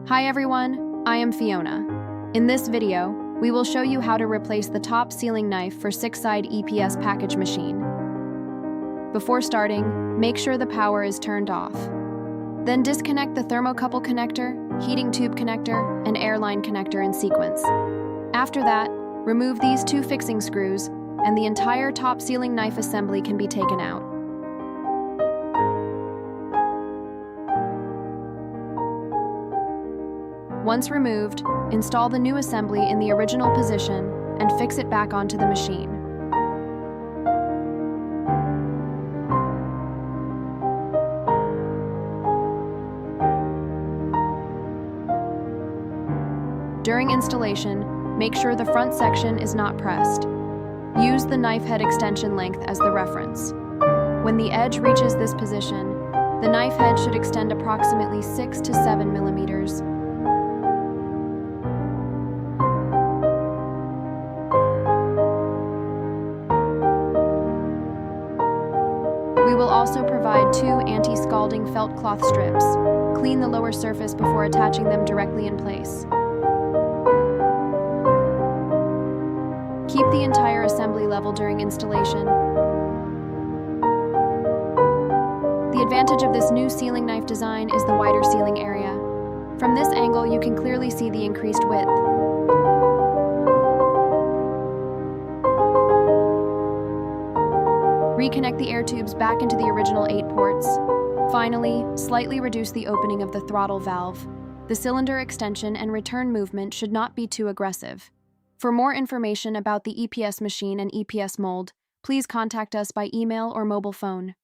Hi everyone, I am Fiona. In this video, we will show you how to replace the top sealing knife for 6-side EPS package machine. Before starting, make sure the power is turned off. Then disconnect the thermocouple connector, heating tube connector, and airline connector in sequence. After that, remove these 2 fixing screws, and the entire top sealing knife assembly can be taken out. Once removed, install the new assembly in the original position and fix it back onto the machine. During installation, make sure the front section is not pressed. Use the knife head extension length as the reference. When the edge reaches this position, the knife head should extend approximately 6 to 7 millimeters. We will also provide 2 anti-scalding felt cloth strips. Clean the lower surface before attaching them directly in place. Keep the entire assembly level during installation. The advantage of this new sealing knife design is the wider sealing area. From this angle, you can clearly see the increased width. Reconnect the air tubes back into the original 8 ports. Finally, slightly reduce the opening of the throttle valve. The cylinder extension and return movement should not be too aggressive. For more information about the EPS machine and EPS mold, please contact us by email or mobile phone.